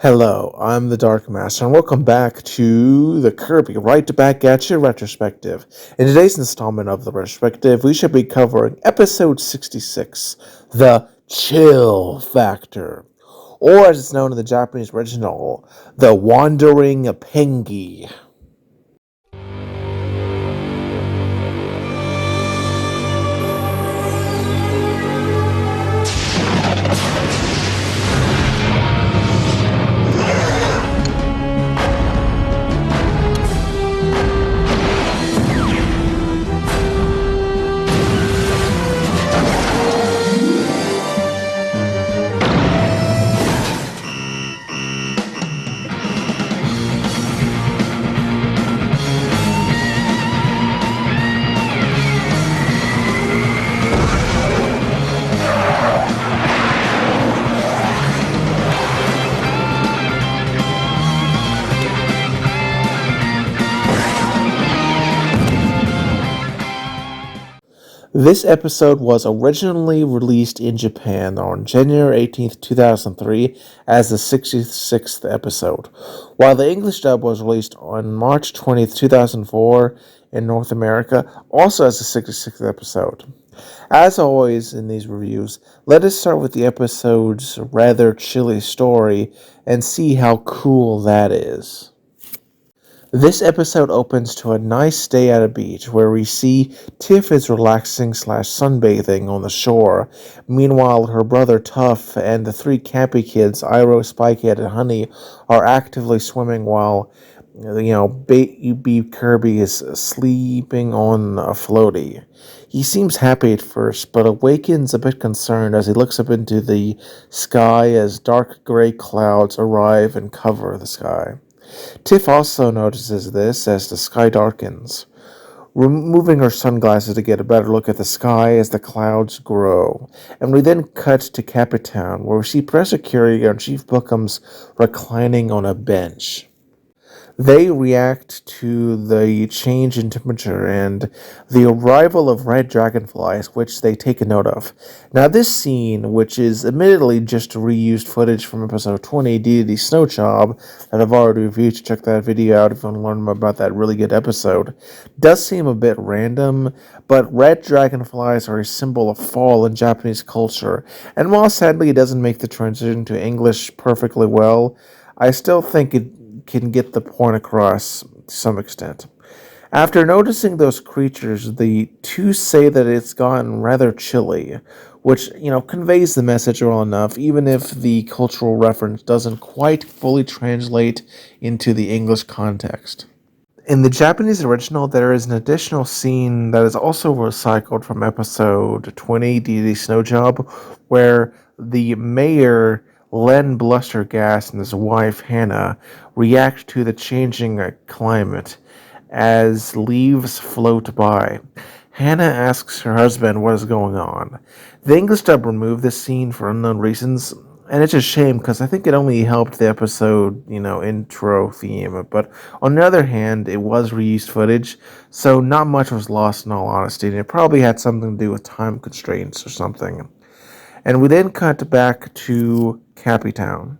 Hello, I'm the Dark Master, and welcome back to the Kirby Right Back at You Retrospective. In today's installment of the Retrospective, we should be covering episode 66, The Chill Factor, or as it's known in the Japanese original, The Wandering Pengy. This episode was originally released in Japan on January 18th, 2003 as the 66th episode, while the English dub was released on March 20th, 2004 in North America, also as the 66th episode. As always in these reviews, let us start with the episode's rather chilly story and see how cool that is. This episode opens to a nice day at a beach where we see Tiff is relaxing / sunbathing on the shore. Meanwhile, her brother Tuff and the three campy kids, Iroh, Spikehead, and Honey, are actively swimming while, Baby Kirby is sleeping on a floaty. He seems happy at first, but awakens a bit concerned as he looks up into the sky as dark gray clouds arrive and cover the sky. Tiff also notices this as the sky darkens, removing her sunglasses to get a better look at the sky as the clouds grow. And we then cut to Capitan, where we see Professor Kirby and Chief Bookums reclining on a bench. They react to the change in temperature and the arrival of red dragonflies, which they take a note of. Now, this scene, which is admittedly just reused footage from episode 20, D&D Snow Job, that I've already reviewed, so check that video out if you want to learn more about that really good episode, does seem a bit random, but red dragonflies are a symbol of fall in Japanese culture, and while sadly it doesn't make the transition to English perfectly well, I still think it can get the point across to some extent. After noticing those creatures, the two say that it's gotten rather chilly, which, conveys the message well enough, even if the cultural reference doesn't quite fully translate into the English context. In the Japanese original, there is an additional scene that is also recycled from episode 20, D.D. Snow Job, where the mayor, Len Blustergas, and his wife, Hannah, react to the changing climate as leaves float by. Hannah asks her husband what is going on. The English dub removed this scene for unknown reasons, and it's a shame because I think it only helped the episode, intro theme. But on the other hand, it was reused footage, so not much was lost in all honesty, and it probably had something to do with time constraints or something. And we then cut back to Cappytown.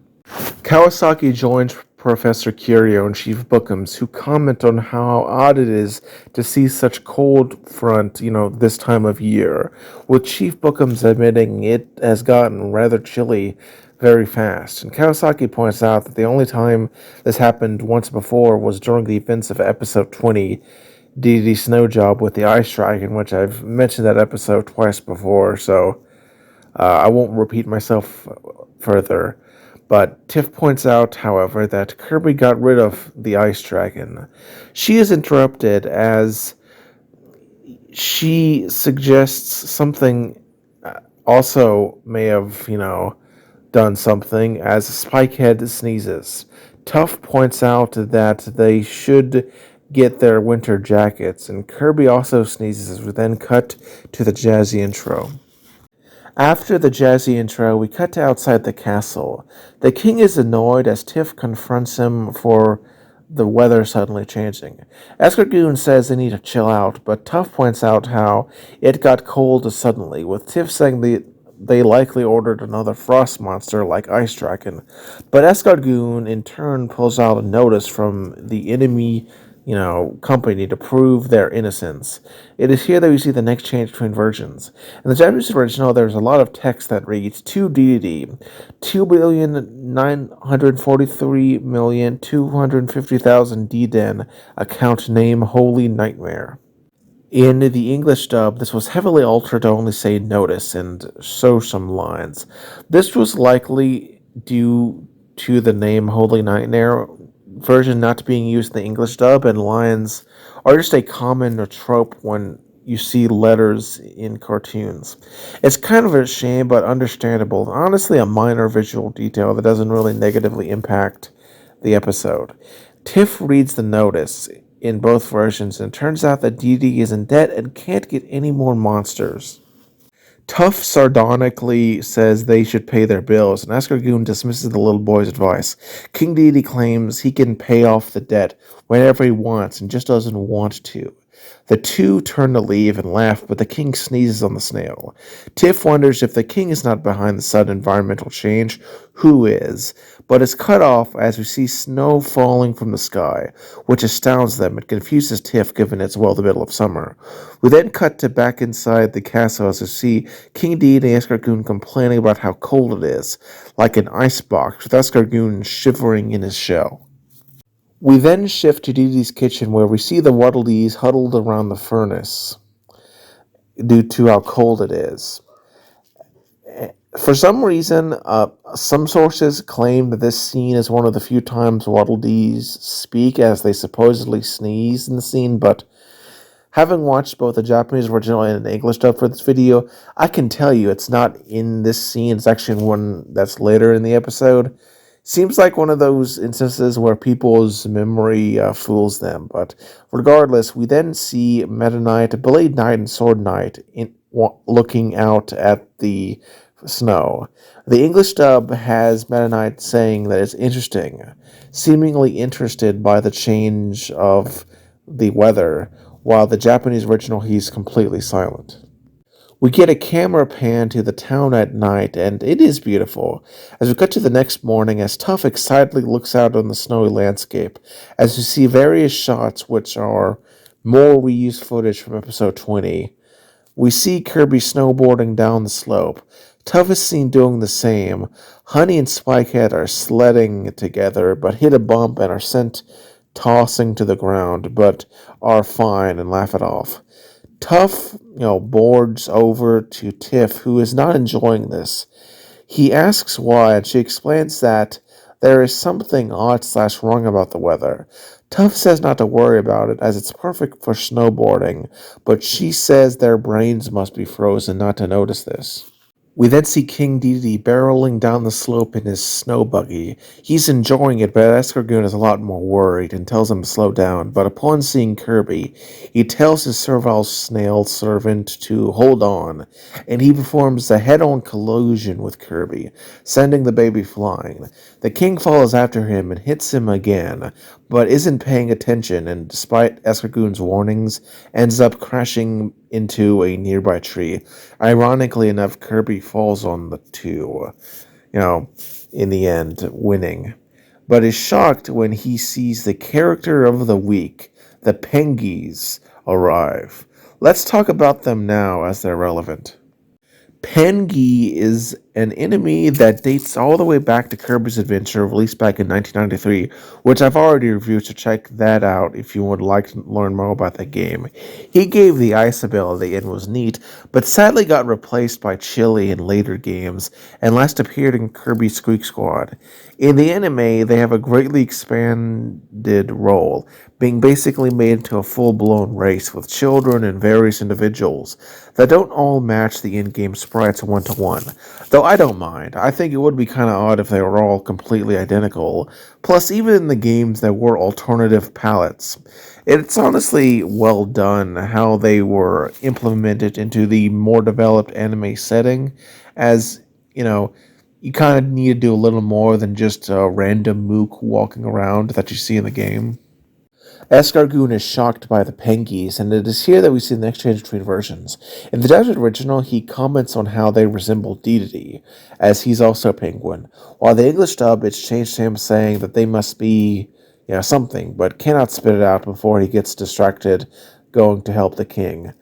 Kawasaki joins Professor Curio and Chief Bookums, who comment on how odd it is to see such cold front, this time of year, with Chief Bookums admitting it has gotten rather chilly very fast. And Kawasaki points out that the only time this happened once before was during the events of episode 20, D.D. Snow Job with the Ice Dragon, which I've mentioned that episode twice before, so I won't repeat myself further. But Tiff points out, however, that Kirby got rid of the Ice Dragon. She is interrupted as she suggests something also may have, done something as Spikehead sneezes. Tuff points out that they should get their winter jackets, and Kirby also sneezes as we then cut to the jazzy intro. After the jazzy intro, we cut to outside the castle. The king is annoyed as Tiff confronts him for the weather suddenly changing. Escargoon says they need to chill out, but Tuff points out how it got cold suddenly, with Tiff saying they likely ordered another frost monster like Ice Dragon. But Escargoon, in turn, pulls out a notice from the enemy, company to prove their innocence. It is here that we see the next change between versions. In the Japanese original, there's a lot of text that reads to DDD, 2,943,250,000 DDEN, account name Holy Nightmare. In the English dub, this was heavily altered to only say notice and show some lines. This was likely due to the name Holy Nightmare version not being used in the English dub, and lines are just a common trope when you see letters in cartoons. It's kind of a shame, but understandable. Honestly, a minor visual detail that doesn't really negatively impact the episode. Tiff reads the notice in both versions, and it turns out that Dee Dee is in debt and can't get any more monsters. Tuff sardonically says they should pay their bills, and Escargoon dismisses the little boy's advice. King Dedede claims he can pay off the debt whenever he wants and just doesn't want to. The two turn to leave and laugh, but the king sneezes on the snail. Tiff wonders if the king is not behind the sudden environmental change, who is? But is cut off as we see snow falling from the sky, which astounds them and confuses Tiff given it's the middle of summer. We then cut to back inside the castle as we see King Dedede and Escargoon complaining about how cold it is, like an icebox, with Escargoon shivering in his shell. We then shift to Dee Dee's kitchen where we see the Waddle Dees huddled around the furnace due to how cold it is. For some reason, some sources claim that this scene is one of the few times Waddle Dees speak as they supposedly sneeze in the scene, but having watched both the Japanese original and the English dub for this video, I can tell you it's not in this scene. It's actually one that's later in the episode. Seems like one of those instances where people's memory fools them. But regardless, we then see Meta Knight, Blade Knight, and Sword Knight looking out at the snow. The English dub has Meta Knight saying that it's interesting, seemingly interested by the change of the weather, while the Japanese original he's completely silent. We get a camera pan to the town at night, and it is beautiful. As we cut to the next morning, as Tuff excitedly looks out on the snowy landscape, as we see various shots which are more reused footage from episode 20. We see Kirby snowboarding down the slope. Tuff is seen doing the same. Honey and Spikehead are sledding together, but hit a bump and are sent tossing to the ground, but are fine and laugh it off. Tuff, boards over to Tiff, who is not enjoying this. He asks why, and she explains that there is something odd/wrong about the weather. Tuff says not to worry about it, as it's perfect for snowboarding, but she says their brains must be frozen not to notice this. We then see King Dedede barreling down the slope in his snow buggy. He's enjoying it, but Escargoon is a lot more worried and tells him to slow down. But upon seeing Kirby, he tells his servile snail servant to hold on, and he performs a head-on collision with Kirby, sending the baby flying. The king follows after him and hits him again, but isn't paying attention, and despite Escargoon's warnings, ends up crashing into a nearby tree. Ironically enough, Kirby falls on the two, in the end, winning. But is shocked when he sees the character of the week, the Pengys, arrive. Let's talk about them now as they're relevant. Pengy is an enemy that dates all the way back to Kirby's Adventure, released back in 1993, which I've already reviewed, so check that out if you would like to learn more about that game. He gave the ice ability and was neat, but sadly got replaced by Chili in later games, and last appeared in Kirby Squeak Squad. In the anime, they have a greatly expanded role, being basically made into a full-blown race with children and various individuals that don't all match the in-game sprites one-to-one. Though I don't mind. I think it would be kind of odd if they were all completely identical. Plus, even in the games, there were alternative palettes. It's honestly well done how they were implemented into the more developed anime setting, as, you kind of need to do a little more than just a random mook walking around that you see in the game. Escargoon is shocked by the Pengys, and it is here that we see the exchange between versions. In the Dutch original, he comments on how they resemble Dedede, as he's also a penguin, while the English dub, it's changed to him saying that they must be, something, but cannot spit it out before he gets distracted going to help the king.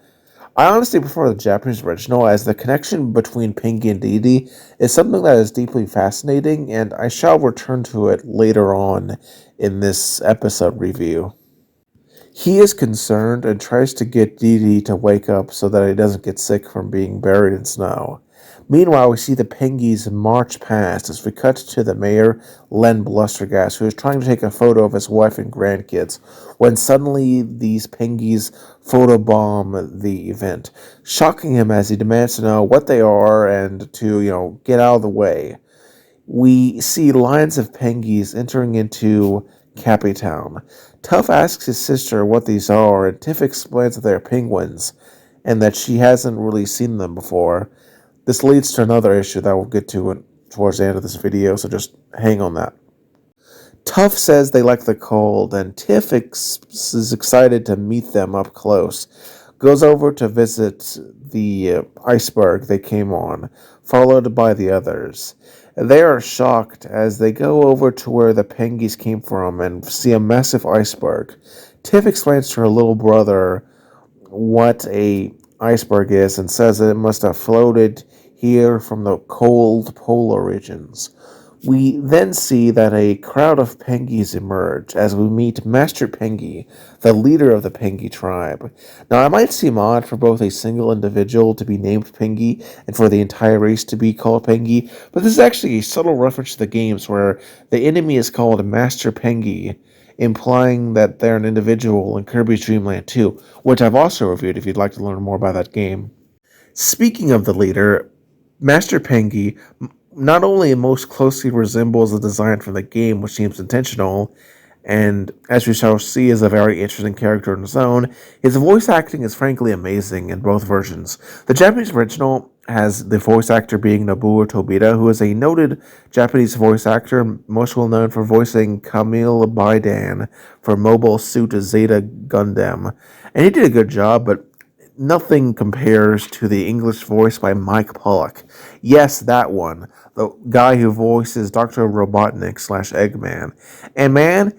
I honestly prefer the Japanese original, as the connection between Pengy and Dedede is something that is deeply fascinating, and I shall return to it later on in this episode review. He is concerned and tries to get Dedede to wake up so that he doesn't get sick from being buried in snow. Meanwhile, we see the Pengys march past as we cut to the mayor, Len Blustergas, who is trying to take a photo of his wife and grandkids, when suddenly these Pengys photobomb the event, shocking him as he demands to know what they are and to, get out of the way. We see lines of Pengys entering into Cappy Town. Tuff asks his sister what these are, and Tiff explains that they're penguins, and that she hasn't really seen them before. This leads to another issue that we'll get to towards the end of this video, so just hang on that. Tuff says they like the cold, and Tiff is excited to meet them up close. Goes over to visit the iceberg they came on, followed by the others. They are shocked as they go over to where the Pengys came from and see a massive iceberg. Tiff explains to her little brother what a iceberg is and says that it must have floated here from the cold polar regions. We then see that a crowd of Pengys emerge as we meet Master Pengy, the leader of the Pengy tribe. Now, it might seem odd for both a single individual to be named Pengy and for the entire race to be called Pengy, but this is actually a subtle reference to the games where the enemy is called Master Pengy, implying that they're an individual in Kirby's Dream Land 2, which I've also reviewed if you'd like to learn more about that game. Speaking of the leader, Master Pengy not only most closely resembles the design from the game, which seems intentional, and as we shall see is a very interesting character in his own, his voice acting is frankly amazing in both versions. The Japanese original has the voice actor being Nobuo Tobita, who is a noted Japanese voice actor, most well known for voicing Camille Bidan for Mobile Suit Zeta Gundam. And he did a good job, but nothing compares to the English voice by Mike Pollock. Yes, that one. The guy who voices Dr. Robotnik / Eggman. And man,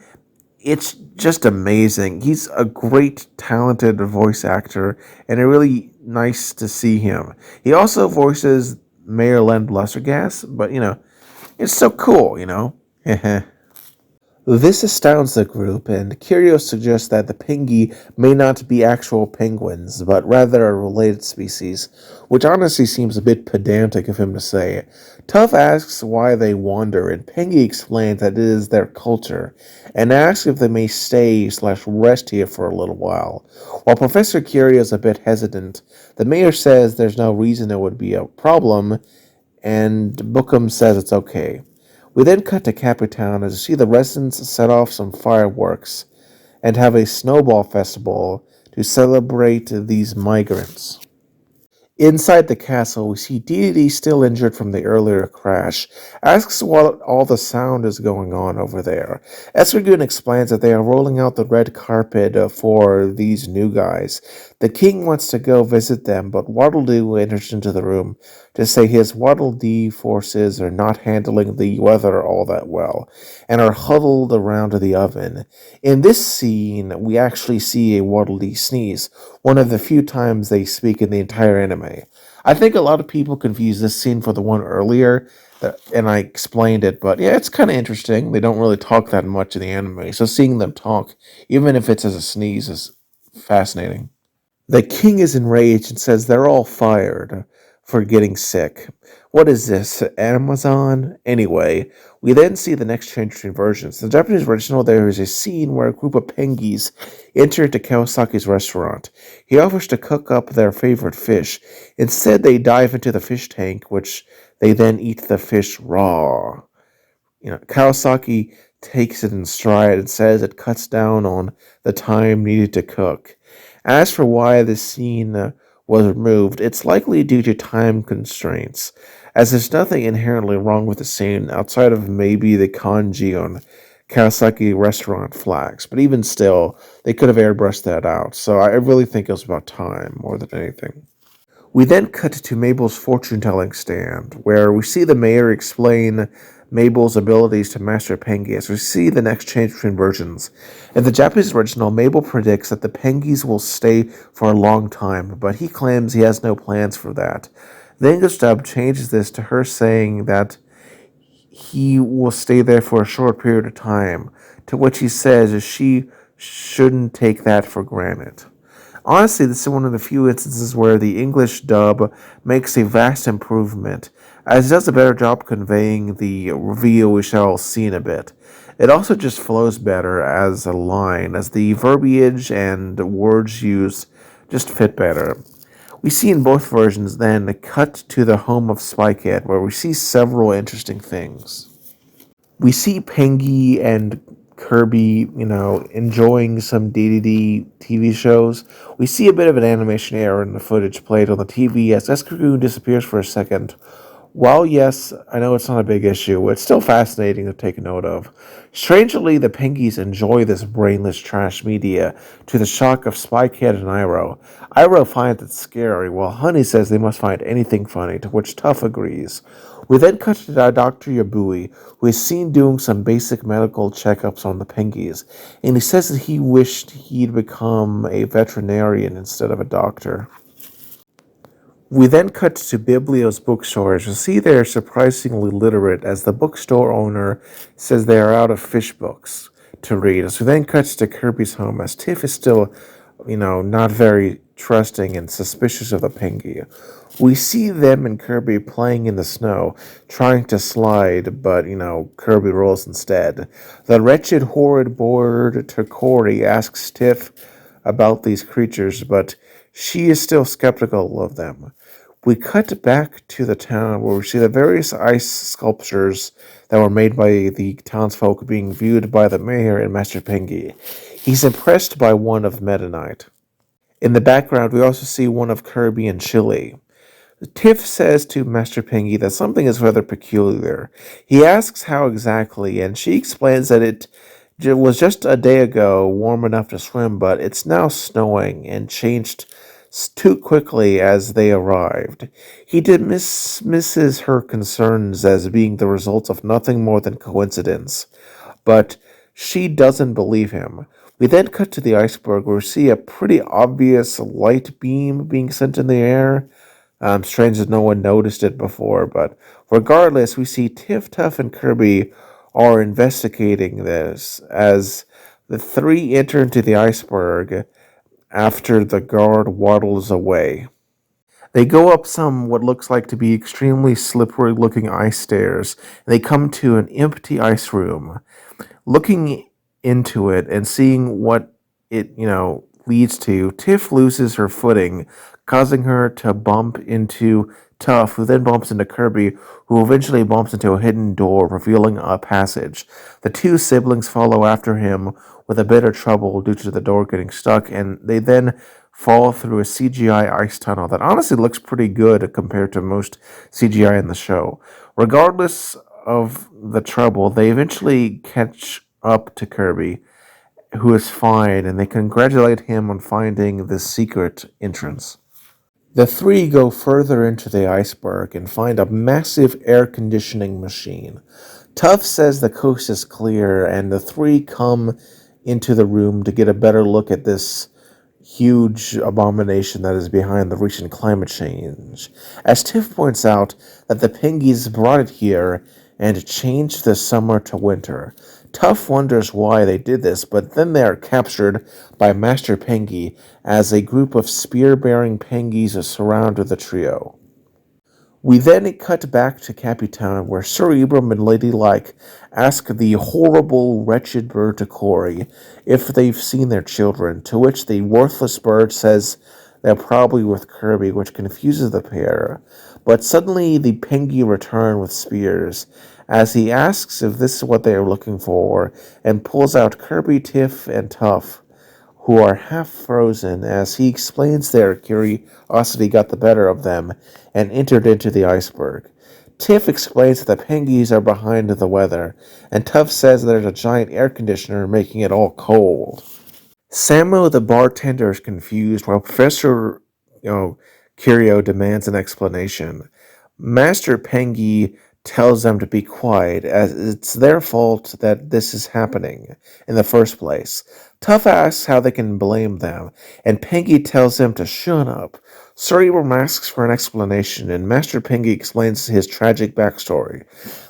it's just amazing. He's a great, talented voice actor, and it's really nice to see him. He also voices Mayor Len Blustergas, but, it's so cool, This astounds the group, and Curio suggests that the Pengy may not be actual penguins, but rather a related species, which honestly seems a bit pedantic of him to say. Tuff asks why they wander, and Pengy explains that it is their culture, and asks if they may stay/rest here for a little while. While Professor Curio is a bit hesitant, the mayor says there's no reason it would be a problem, and Bookham says it's okay. We then cut to Capitan as we see the residents set off some fireworks and have a snowball festival to celebrate these migrants. Inside the castle, we see Dedede still injured from the earlier crash, asks what all the sound is going on over there. Escargoon explains that they are rolling out the red carpet for these new guys. The king wants to go visit them, but Waddle Doo enters into the room to say his Waddle Dee forces are not handling the weather all that well, and are huddled around the oven. In this scene, we actually see a Waddle Dee sneeze, one of the few times they speak in the entire anime. I think a lot of people confuse this scene for the one earlier, and I explained it, but yeah, it's kind of interesting. They don't really talk that much in the anime, so seeing them talk, even if it's as a sneeze, is fascinating. The king is enraged and says they're all fired for getting sick. What is this, Amazon? Anyway, we then see the next change between versions. In the Japanese original, there is a scene where a group of Pengys enter into Kawasaki's restaurant. He offers to cook up their favorite fish. Instead, they dive into the fish tank, which they then eat the fish raw. Kawasaki takes it in stride and says it cuts down on the time needed to cook. As for why this scene was removed, it's likely due to time constraints, as there's nothing inherently wrong with the scene outside of maybe the kanji on Kawasaki restaurant flags. But even still, they could have airbrushed that out. So I really think it was about time more than anything. We then cut to Mabel's fortune telling stand, where we see the mayor explain Mabel's abilities to master Pengys. We see the next change between versions. In the Japanese original, Mabel predicts that the Pengys will stay for a long time, but he claims he has no plans for that. The English dub changes this to her saying that he will stay there for a short period of time, to which he says she shouldn't take that for granted. Honestly, this is one of the few instances where the English dub makes a vast improvement, as it does a better job conveying the reveal we shall see in a bit. It also just flows better as a line, as the verbiage and words used just fit better. We see in both versions then a cut to the home of Spy Kid, where we see several interesting things. We see Pengy and Kirby, enjoying some DDD TV shows. We see a bit of an animation error in the footage played on the TV as Escargoon disappears for a second. While yes, I know it's not a big issue, it's still fascinating to take note of. Strangely, the Pengys enjoy this brainless trash media, to the shock of Spy Kid and Iroh. Iroh finds it scary, while Honey says they must find anything funny, to which Tuff agrees. We then cut to Dr. Yabui, who is seen doing some basic medical checkups on the Pengys, and he says that he wished he'd become a veterinarian instead of a doctor. We then cut to Biblio's bookstore. As you see, they are surprisingly literate, as the bookstore owner says they are out of fish books to read. As we then cut to Kirby's home, as Tiff is still, not very trusting and suspicious of the Pengy. We see them and Kirby playing in the snow, trying to slide, but, Kirby rolls instead. The wretched, horrid bored Tokori asks Tiff about these creatures, but she is still skeptical of them. We cut back to the town where we see the various ice sculptures that were made by the townsfolk being viewed by the mayor and Master Pengy. He's impressed by one of Meta Knight. In the background, we also see one of Kirby and Chili. Tiff says to Master Pengy that something is rather peculiar. He asks how exactly, and she explains that it was just a day ago warm enough to swim, but it's now snowing and changed too quickly as they arrived. He dismisses her concerns as being the result of nothing more than coincidence, but she doesn't believe him. We then cut to the iceberg where we see a pretty obvious light beam being sent in the air. Strange that no one noticed it before, but regardless, we see Tiff, Tuff, and Kirby are investigating this as the three enter into the iceberg after the guard waddles away. They go up some what looks like to be extremely slippery looking ice stairs, and they come to an empty ice room. Looking into it and seeing what it, leads to, Tiff loses her footing, causing her to bump into Tuff, who then bumps into Kirby, who eventually bumps into a hidden door, revealing a passage. The two siblings follow after him with a bit of trouble due to the door getting stuck, and they then fall through a CGI ice tunnel that honestly looks pretty good compared to most CGI in the show. Regardless of the trouble, they eventually catch up to Kirby, who is fine, and they congratulate him on finding the secret entrance. The three go further into the iceberg and find a massive air conditioning machine. Tuff says the coast is clear, and the three come into the room to get a better look at this huge abomination that is behind the recent climate change. As Tiff points out that the Pengys brought it here and changed the summer to winter. Tuff wonders why they did this, but then they are captured by Master Pengy as a group of spear-bearing Pengys surround the trio. We then cut back to Caputown, where Sir Ibram and Lady Like ask the horrible, wretched bird Tokori if they've seen their children, to which the worthless bird says they're probably with Kirby, which confuses the pair. But suddenly the Pengy return with spears, as he asks if this is what they are looking for, and pulls out Kirby, Tiff, and Tuff, who are half frozen, as he explains their curiosity got the better of them and entered into the iceberg. Tiff explains that the Pengys are behind the weather, and Tuff says there's a giant air conditioner making it all cold. Samuel the bartender is confused while Professor Curio demands an explanation. Master Pengy tells them to be quiet, as it's their fault that this is happening in the first place. Tuff asks how they can blame them, and Pengy tells them to shut up. Sir Ibram asks for an explanation, and Master Pengy explains his tragic backstory.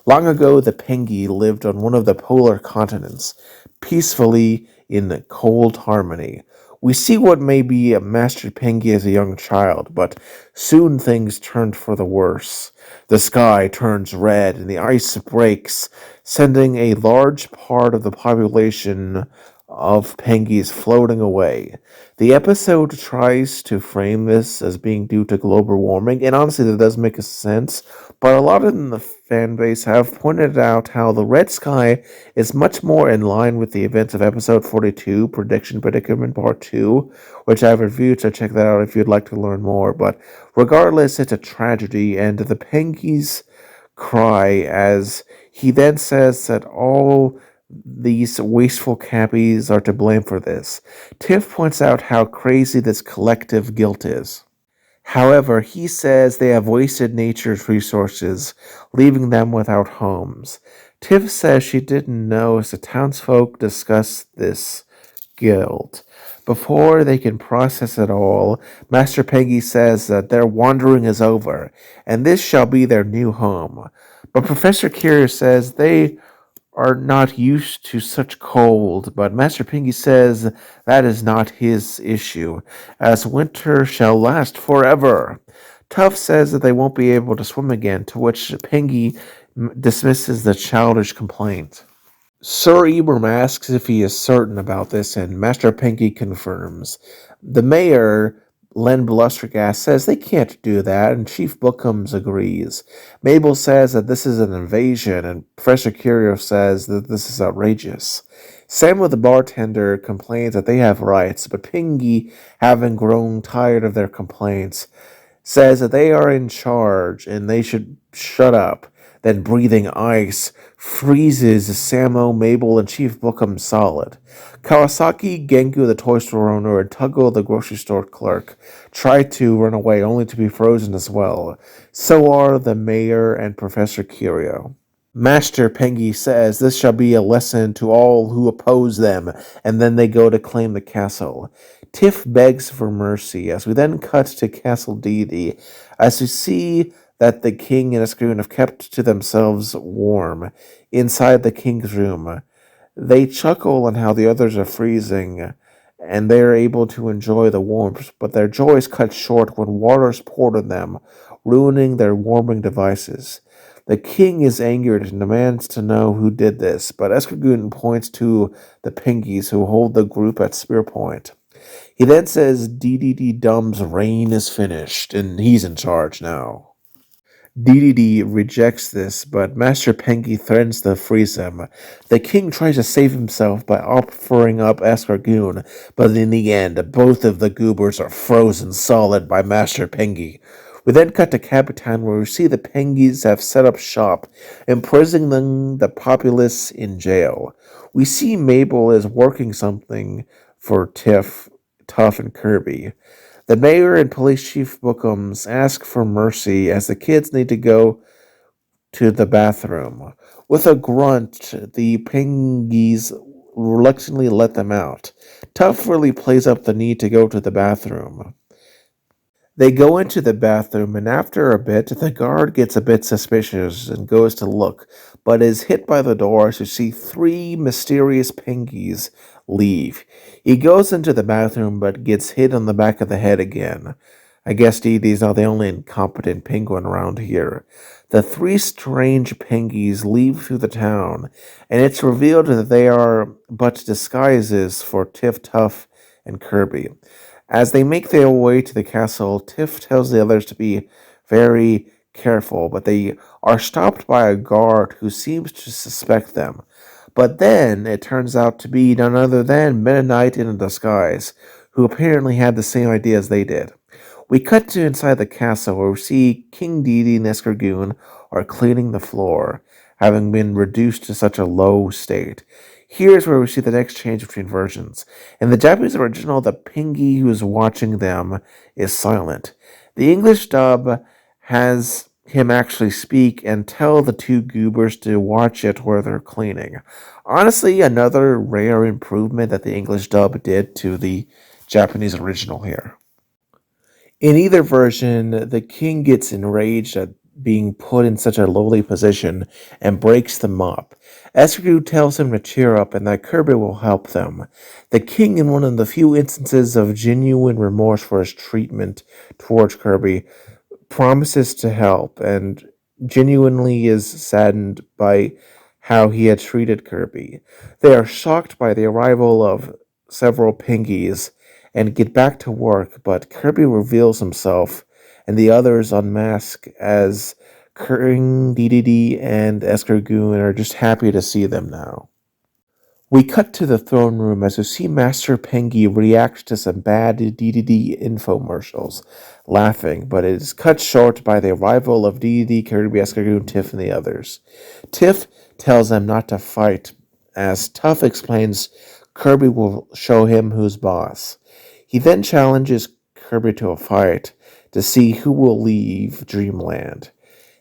Long ago, the Pengy lived on one of the polar continents, peacefully in cold harmony. We see what may be a Master Pengy as a young child, but soon things turned for the worse. The sky turns red and the ice breaks, sending a large part of the population of Pengys floating away. The episode tries to frame this as being due to global warming, and honestly, that does make a sense. But a lot in the fan base have pointed out how the red sky is much more in line with the events of episode 42, Prediction Predicament Part 2, which I've reviewed, so check that out if you'd like to learn more. But regardless, it's a tragedy, and the Pengys cry as he then says that all these wasteful cabbies are to blame for this. Tiff points out how crazy this collective guilt is. However, he says they have wasted nature's resources, leaving them without homes. Tiff says she didn't know as the townsfolk discussed this guilt. Before they can process it all, Master Peggy says that their wandering is over, and this shall be their new home. But Professor Curious says they are not used to such cold, but Master Pinky says that is not his issue, as winter shall last forever. Tuff says that they won't be able to swim again, to which Pinky dismisses the childish complaint. Sir Ibram asks if he is certain about this, and Master Pinky confirms. The mayor, Len Blustergast, says they can't do that, and Chief Bookums agrees. Mabel says that this is an invasion, and Professor Curio says that this is outrageous. Samuel the bartender complains that they have rights, but Pinky, having grown tired of their complaints, says that they are in charge and they should shut up. Then breathing ice freezes Samo, Mabel, and Chief Bookham solid. Kawasaki, Genku, the toy store owner, and Tuggle, the grocery store clerk, try to run away only to be frozen as well. So are the mayor and Professor Curio. Master Pengy says this shall be a lesson to all who oppose them, and then they go to claim the castle. Tiff begs for mercy, as we then cut to Castle Deity, as we see that the king and his crew have kept to themselves warm inside the king's room. They chuckle on how the others are freezing, and they are able to enjoy the warmth, but their joy is cut short when water is poured on them, ruining their warming devices. The king is angered and demands to know who did this, but Escargoon points to the Pengys who hold the group at spear point. He then says DDD Dum's reign is finished, and he's in charge now. DDD rejects this, but Master Pengy threatens to freeze him. The king tries to save himself by offering up Escargoon, but in the end, both of the goobers are frozen solid by Master Pengy. We then cut to Capitan, where we see the Pengys have set up shop, imprisoning the populace in jail. We see Mabel is working something for Tiff, Tuff, and Kirby. The mayor and police chief Bookums ask for mercy as the kids need to go to the bathroom. With a grunt, the Pengys reluctantly let them out. Tuff really plays up the need to go to the bathroom. They go into the bathroom, and after a bit, the guard gets a bit suspicious and goes to look, but is hit by the door to see three mysterious Pengys leave. He goes into the bathroom, but gets hit on the back of the head again. I guess Dee Dee's not the only incompetent penguin around here. The three strange Pengys leave through the town, and it's revealed that they are but disguises for Tiff, Tuff, and Kirby. As they make their way to the castle, Tiff tells the others to be very careful, but they are stopped by a guard who seems to suspect them. But then it turns out to be none other than Mennonite in a disguise, who apparently had the same idea as they did. We cut to inside the castle, where we see King Didi and Escargoon are cleaning the floor, having been reduced to such a low state. Here's where we see the next change between versions. In the Japanese original, the Pengy who is watching them is silent. The English dub has him actually speak and tell the two goobers to watch it where they're cleaning. Honestly, another rare improvement that the English dub did to the Japanese original here. In either version, the king gets enraged at being put in such a lowly position and breaks them up. Eskew tells him to cheer up and that Kirby will help them. The king, in one of the few instances of genuine remorse for his treatment towards Kirby, promises to help and genuinely is saddened by how he had treated Kirby. They are shocked by the arrival of several Pengys and get back to work, but Kirby reveals himself and the others unmask as Kring, DDD, and Escargoon are just happy to see them now. We cut to the throne room as we see Master Pengy react to some bad DDD infomercials, laughing, but it is cut short by the arrival of DDD, Kirby, Escargoon, Tiff, and the others. Tiff tells them not to fight, as Tuff explains Kirby will show him who's boss. He then challenges Kirby to a fight to see who will leave Dreamland.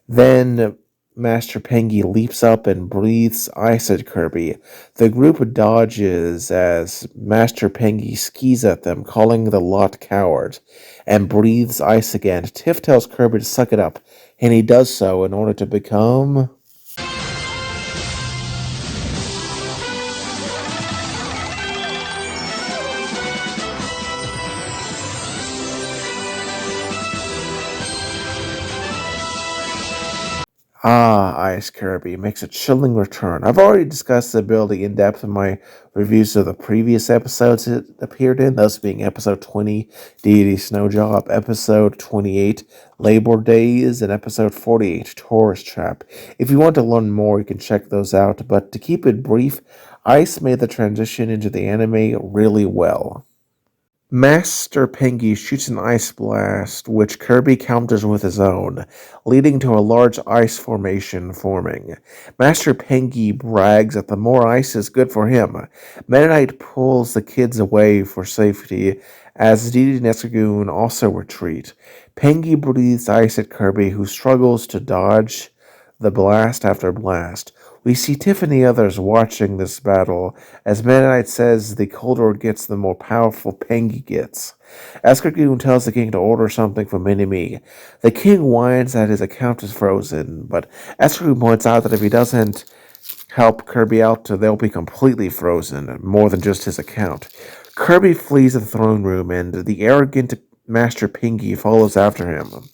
Then Master Pengy leaps up and breathes ice at Kirby. The group dodges as Master Pengy skis at them, calling the lot cowards, and breathes ice again. Tiff tells Kirby to suck it up, and he does so in order to become... Ah, Ice Kirby makes a chilling return. I've already discussed the ability in depth in my reviews of the previous episodes it appeared in, those being episode 20, Deity Snow Job, episode 28, Labor Days, and episode 48, Tourist Trap. If you want to learn more, you can check those out, but to keep it brief, Ice made the transition into the anime really well. Master Pengy shoots an ice blast, which Kirby counters with his own, leading to a large ice formation forming. Master Pengy brags that the more ice is good for him. Meta Knight pulls the kids away for safety, as Didi and Escargoon also retreat. Pengy breathes ice at Kirby, who struggles to dodge the blast after blast. We see Tiff and the others watching this battle, as Meta Knight says the colder it gets, the more powerful Pengy gets. Escargoon tells the king to order something from Minimi. The king whines that his account is frozen, but Escargoon points out that if he doesn't help Kirby out, they'll be completely frozen, more than just his account. Kirby flees the throne room, and the arrogant Master Pengy follows after him.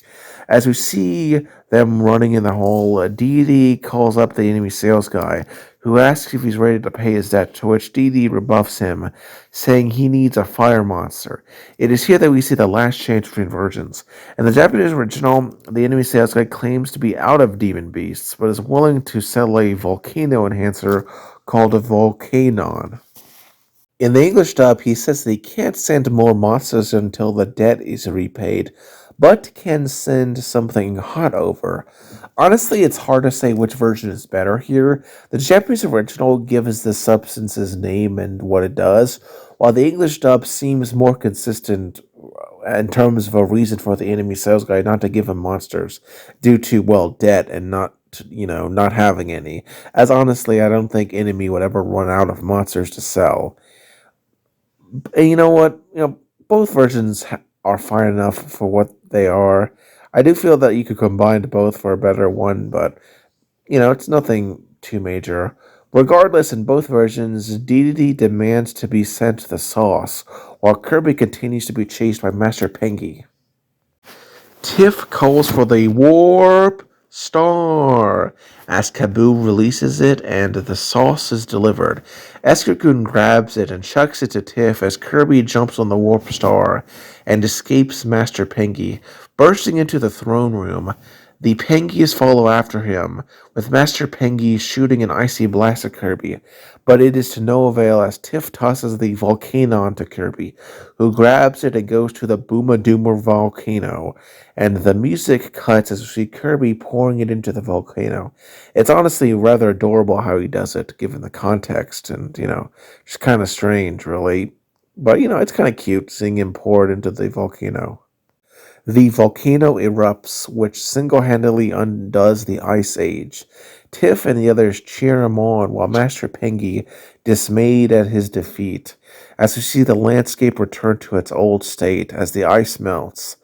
As we see them running in the hall, Dee calls up the enemy sales guy, who asks if he's ready to pay his debt, to which Dee rebuffs him, saying he needs a fire monster. It is here that we see the last change between versions. In the Japanese original, the enemy sales guy claims to be out of demon beasts, but is willing to sell a volcano enhancer called a Volcanon. In the English dub, he says that he can't send more monsters until the debt is repaid, but can send something hot over. Honestly, it's hard to say which version is better here. The Japanese original gives the substance's name and what it does, while the English dub seems more consistent in terms of a reason for the enemy sales guy not to give him monsters, due to, well, debt and not having any. As honestly, I don't think enemy would ever run out of monsters to sell. And you know what? Both versions are fine enough for what they are. I do feel that you could combine both for a better one, but it's nothing too major. Regardless, in both versions, DDD demands to be sent to the sauce, while Kirby continues to be chased by Master Pengy. Tiff calls for the Warp Star as Kaboo releases it and the sauce is delivered. Escargoon grabs it and chucks it to Tiff as Kirby jumps on the Warp Star and escapes Master Pengy, bursting into the throne room. The Pengys follow after him, with Master Pengy shooting an icy blast at Kirby, but it is to no avail as Tiff tosses the volcano onto Kirby, who grabs it and goes to the Booma Doomer volcano, and the music cuts as we see Kirby pouring it into the volcano. It's honestly rather adorable how he does it, given the context, and, just kind of strange, really. But, it's kind of cute seeing him pour it into the volcano. The volcano erupts, which single-handedly undoes the Ice Age. Tiff and the others cheer him on, while Master Pengy, dismayed at his defeat, as we see the landscape return to its old state as the ice melts.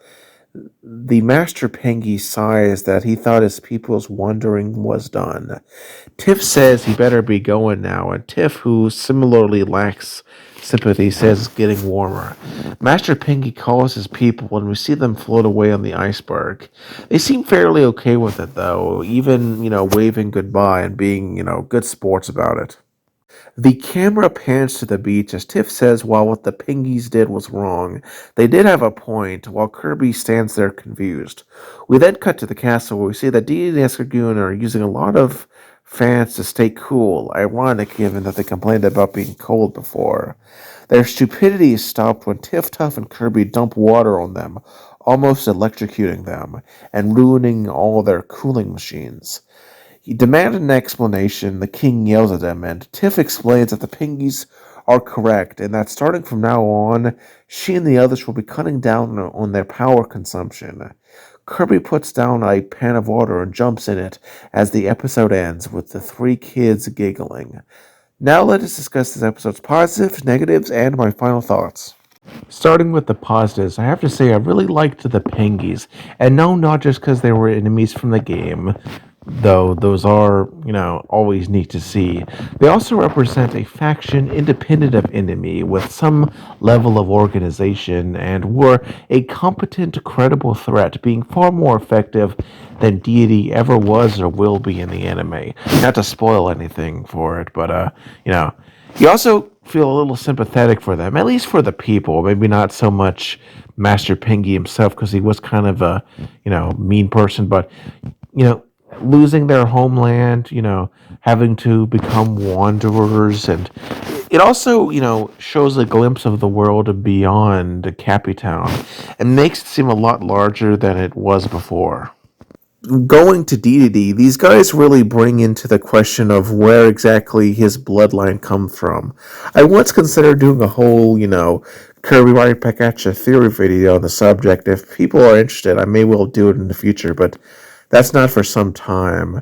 The Master Pengy sighs that he thought his people's wandering was done. Tiff says he better be going now, and Tiff, who similarly lacks sympathy, says it's getting warmer. Master Pinky calls his people, and we see them float away on the iceberg. They seem fairly okay with it, though, even, waving goodbye and being, good sports about it. The camera pans to the beach as Tiff says while what the Pengys did was wrong, they did have a point, while Kirby stands there confused. We then cut to the castle where we see that Dee and Escargoon are using a lot of fans to stay cool, ironic given that they complained about being cold before. Their stupidity is stopped when Tiff, Tuff, and Kirby dump water on them, almost electrocuting them, and ruining all their cooling machines. He demanded an explanation. The king yells at him, and Tiff explains that the Pengys are correct and that starting from now on, she and the others will be cutting down on their power consumption. Kirby puts down a pan of water and jumps in it as the episode ends with the three kids giggling. Now let us discuss this episode's positives, negatives, and my final thoughts. Starting with the positives, I have to say I really liked the Pengys, and no, not just because they were enemies from the game, though those are, always neat to see. They also represent a faction independent of enemy with some level of organization and were a competent, credible threat, being far more effective than Deity ever was or will be in the anime. Not to spoil anything for it, but, you also feel a little sympathetic for them, at least for the people. Maybe not so much Master Pengy himself, because he was kind of a, mean person, but, losing their homeland, having to become wanderers, and it also, shows a glimpse of the world beyond Capitan and makes it seem a lot larger than it was before. Going to D, these guys really bring into the question of where exactly his bloodline comes from. I once considered doing a whole, Kirby Right Back at You theory video on the subject. If people are interested, I may well do it in the future, but that's not for some time.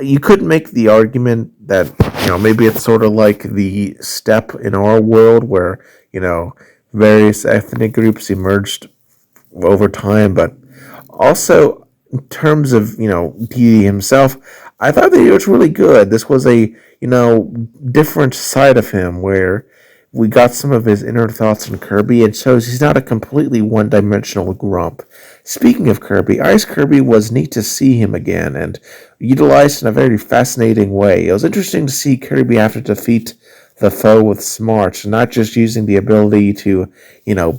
You could make the argument that, maybe it's sort of like the step in our world where, various ethnic groups emerged over time, but also in terms of, Dee himself, I thought that he was really good. This was a, different side of him where we got some of his inner thoughts on Kirby and shows he's not a completely one-dimensional grump. Speaking of Kirby, Ice Kirby was neat to see him again and utilized in a very fascinating way. It was interesting to see Kirby have to defeat the foe with smarts, not just using the ability to,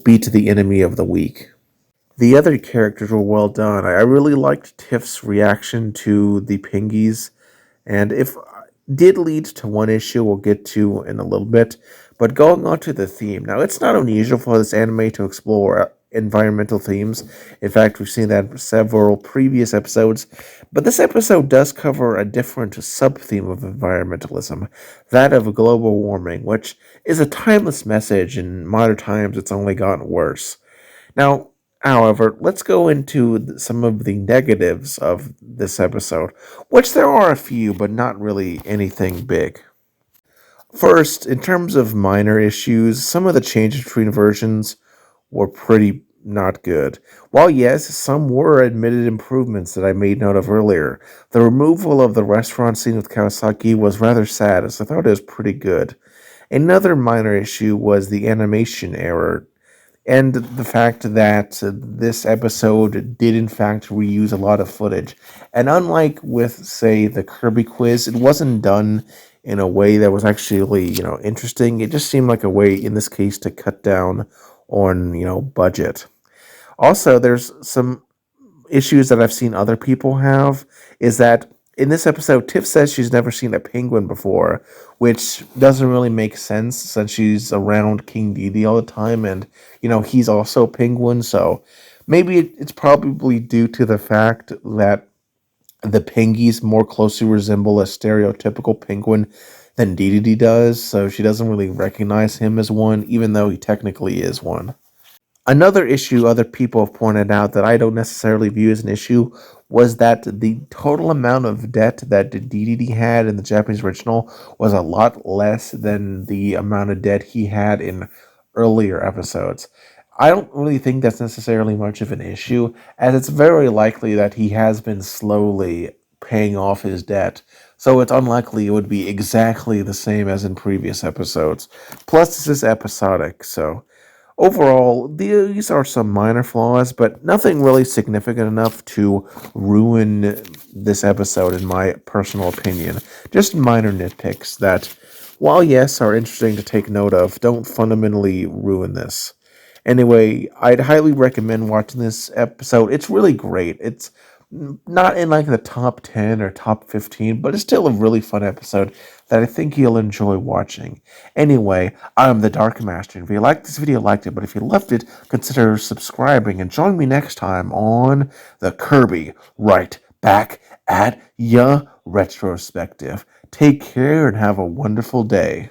beat the enemy of the weak. The other characters were well done. I really liked Tiff's reaction to the Pengys, and if did lead to one issue we'll get to in a little bit. But going on to the theme, now it's not unusual for this anime to explore environmental themes. In fact, we've seen that in several previous episodes. But this episode does cover a different sub-theme of environmentalism, that of global warming, which is a timeless message. In modern times, it's only gotten worse. Now, however, let's go into some of the negatives of this episode, which there are a few, but not really anything big. First, in terms of minor issues, some of the changes between versions were pretty not good. While yes, some were admitted improvements that I made note of earlier, the removal of the restaurant scene with Kawasaki was rather sad, as I thought it was pretty good. Another minor issue was the animation error, and the fact that this episode did in fact reuse a lot of footage. And unlike with, say, the Kirby quiz, it wasn't done in a way that was actually, interesting. It just seemed like a way, in this case, to cut down on, budget. Also, there's some issues that I've seen other people have is that in this episode, Tiff says she's never seen a penguin before, which doesn't really make sense since she's around King Dedede all the time, and he's also a penguin. So maybe it's probably due to the fact that the Pengys more closely resemble a stereotypical penguin than Dedede does, so she doesn't really recognize him as one, even though he technically is one. Another issue other people have pointed out that I don't necessarily view as an issue was that the total amount of debt that DDD had in the Japanese original was a lot less than the amount of debt he had in earlier episodes. I don't really think that's necessarily much of an issue, as it's very likely that he has been slowly paying off his debt, so it's unlikely it would be exactly the same as in previous episodes. Plus, this is episodic, so. Overall, these are some minor flaws, but nothing really significant enough to ruin this episode, in my personal opinion. Just minor nitpicks that, while yes, are interesting to take note of, don't fundamentally ruin this. Anyway, I'd highly recommend watching this episode. It's really great. It's not in like the top 10 or top 15, but it's still a really fun episode that I think you'll enjoy watching. Anyway, I'm the Dark Master, and if you liked this video, liked it, but if you loved it, consider subscribing and join me next time on the Kirby Right Back at Ya Retrospective. Take care and have a wonderful day.